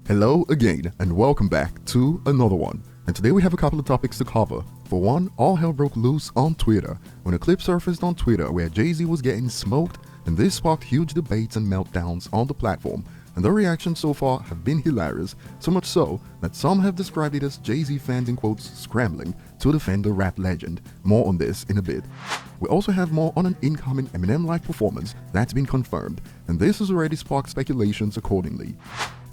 Hello again and welcome back to another one. And today we have a couple of topics to cover. For one, all hell broke loose on Twitter when a clip surfaced on Twitter where JayZ was getting smoked, and this sparked huge debates and meltdowns on the platform. And the reactions so far have been hilarious, so much so that some have described it as JayZ fans in quotes scrambling to defend the rap legend. More on this in a bit. We also have more on an incoming Eminem-like performance that's been confirmed, and this has already sparked speculations accordingly.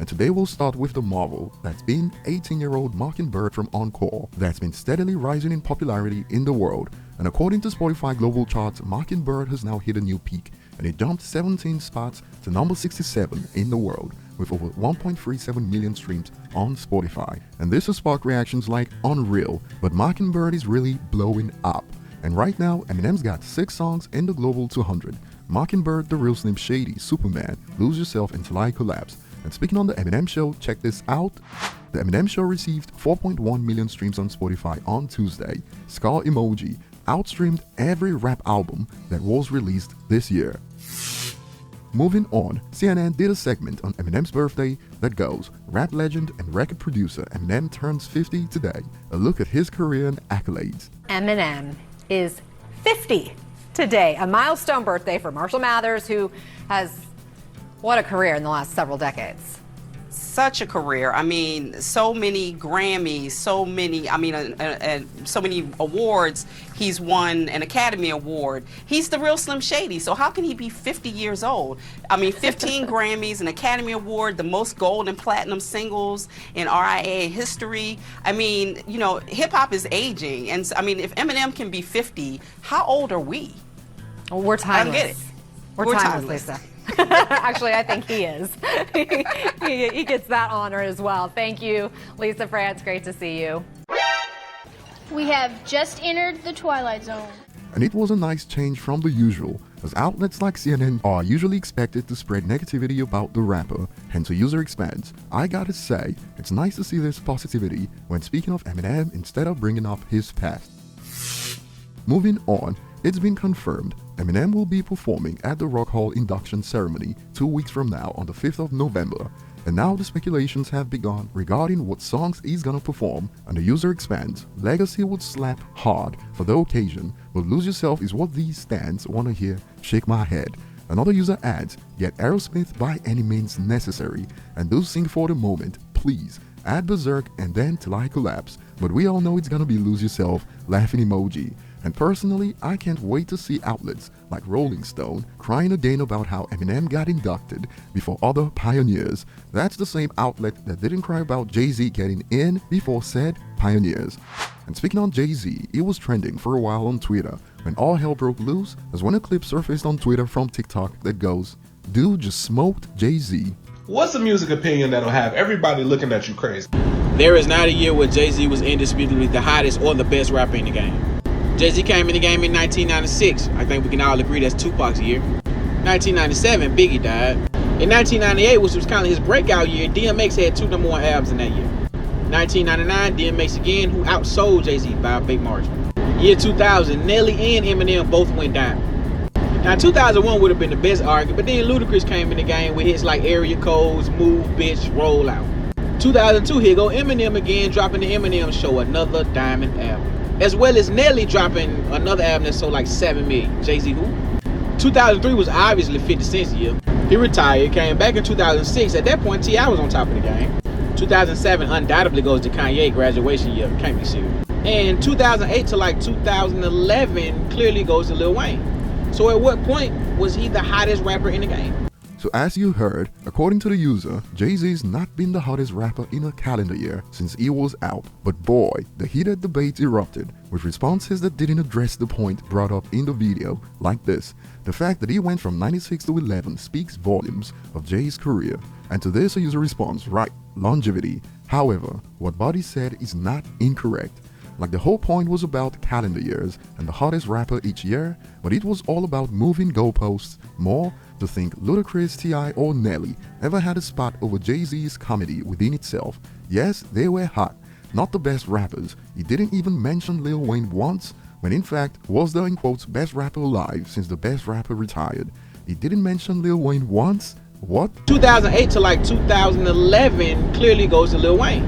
And today we'll start with the marvel that's been 18-year-old Mockingbird from Encore that's been steadily rising in popularity in the world. And according to Spotify Global Charts, Mockingbird has now hit a new peak, and it jumped 17 spots to number 67 in the world, with over 1.37 million streams on Spotify. And this has sparked reactions like unreal, but Mockingbird is really blowing up. And right now, Eminem's got 6 songs in the Global 200. Mockingbird, The Real Slim Shady, Superman, Lose Yourself, and Till I Collapse. And speaking on The Eminem Show, check this out. The Eminem Show received 4.1 million streams on Spotify on Tuesday. Scar Emoji outstreamed every rap album that was released this year. Moving on, CNN did a segment on Eminem's birthday that goes, rap legend and record producer Eminem turns 50 today. A look at his career and accolades. Eminem is 50 today, a milestone birthday for Marshall Mathers, who has what a career in the last several decades. Such a career. I mean, so many Grammys, so many awards. He's won an Academy Award. He's the real Slim Shady. So how can he be 50 years old? I mean, 15 Grammys, an Academy Award, the most gold and platinum singles in RIAA history. I mean, you know, hip hop is aging. And I mean, if Eminem can be 50, how old are we? Well, we're timeless. I get it. We're timeless, Lisa. Actually, I think he is. he gets that honor as well. Thank you, Lisa France. Great to see you. We have just entered the Twilight Zone. And it was a nice change from the usual, as outlets like CNN are usually expected to spread negativity about the rapper, hence a user expands. I gotta say, it's nice to see this positivity when speaking of Eminem instead of bringing up his past. Moving on, it's been confirmed Eminem will be performing at the Rock Hall induction ceremony 2 weeks from now on the 5th of November. And now the speculations have begun regarding what songs he's gonna perform, and the user expands. Legacy would slap hard for the occasion, but Lose Yourself is what these stands wanna hear. Shake My Head. Another user adds, get Aerosmith by any means necessary, and do Sing for the Moment, please. Add Berserk and then Till I Collapse, but we all know it's gonna be Lose Yourself, laughing emoji. And personally, I can't wait to see outlets like Rolling Stone crying again about how Eminem got inducted before other pioneers. That's the same outlet that didn't cry about JayZ getting in before said pioneers. And speaking on JayZ, it was trending for a while on Twitter when all hell broke loose, as when a clip surfaced on Twitter from TikTok that goes, dude just smoked JayZ. What's a music opinion that'll have everybody looking at you crazy? There is not a year where JayZ was indisputably the hottest or the best rapper in the game. JayZ came in the game in 1996. I think we can all agree that's Tupac's year. 1997, Biggie died. In 1998, which was kind of his breakout year, DMX had 2 #1 albums in that year. 1999, DMX again, who outsold JayZ by a big margin. Year 2000, Nelly and Eminem both went down. Now 2001 would have been the best argument, but then Ludacris came in the game with hits like Area Codes, Move, Bitch, Roll Out. 2002, here go Eminem again, dropping the Eminem Show, another diamond album. As well as Nelly dropping another album that sold like 7 million. JayZ who? 2003 was obviously 50 Cent's year. He retired, came back in 2006. At that point, T.I. was on top of the game. 2007 undoubtedly goes to Kanye, graduation year, can't be serious. And 2008 to like 2011 clearly goes to Lil Wayne. So at what point was he the hottest rapper in the game? So as you heard, according to the user, JayZ's not been the hottest rapper in a calendar year since he was out. But boy, the heated debate erupted, with responses that didn't address the point brought up in the video, like this. The fact that he went from 96 to 11 speaks volumes of Jay's career. And to this a user responds, right, longevity. However, what Buddy said is not incorrect. Like the whole point was about calendar years and the hottest rapper each year, but it was all about moving goalposts more. To think Ludacris, T.I. or Nelly ever had a spot over JayZ's comedy within itself. Yes, they were hot, not the best rappers. He didn't even mention Lil Wayne once, when in fact was the in quotes best rapper alive since the best rapper retired. He didn't mention Lil Wayne once. What? 2008 to like 2011 clearly goes to Lil Wayne.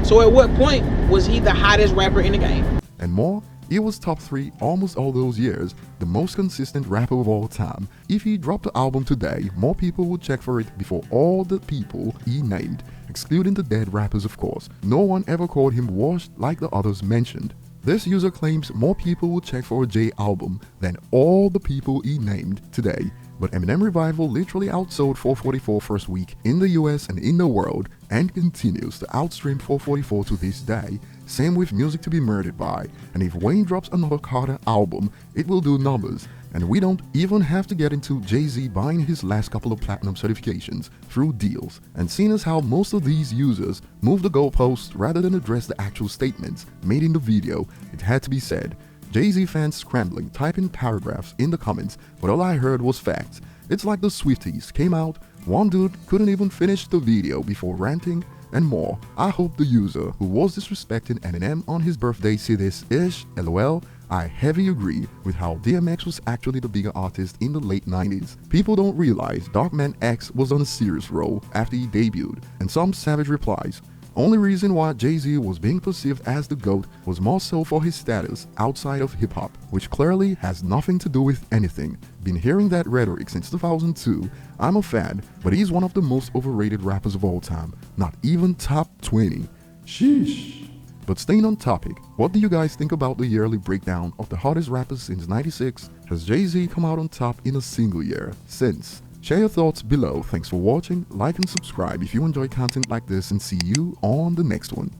So at what point was he the hottest rapper in the game? And more, he was top 3 almost all those years, the most consistent rapper of all time. If he dropped the album today, more people would check for it before all the people he named, excluding the dead rappers of course. No one ever called him washed like the others mentioned. This user claims more people would check for a Jay album than all the people he named today. But Eminem Revival literally outsold 444 first week in the US and in the world, and continues to outstream 444 to this day. Same with Music to be Murdered By, and if Wayne drops another Carter album, it will do numbers. And we don't even have to get into JayZ buying his last couple of platinum certifications through deals. And seeing as how most of these users move the goalposts rather than address the actual statements made in the video, it had to be said. JayZ fans scrambling, typing paragraphs in the comments, but all I heard was facts. It's like the Swifties came out, one dude couldn't even finish the video before ranting, and more. I hope the user who was disrespecting Eminem on his birthday see this ish, lol. I heavily agree with how DMX was actually the bigger artist in the late 90s. People don't realize Darkman X was on a serious roll after he debuted, and some savage replies. Only reason why JayZ was being perceived as the GOAT was more so for his status outside of hip-hop, which clearly has nothing to do with anything. Been hearing that rhetoric since 2002. I'm a fan, but he's one of the most overrated rappers of all time, not even top 20. Sheesh. But staying on topic, what do you guys think about the yearly breakdown of the hottest rappers since 96? Has JayZ come out on top in a single year since? Share your thoughts below. Thanks for watching, like and subscribe if you enjoy content like this, and see you on the next one.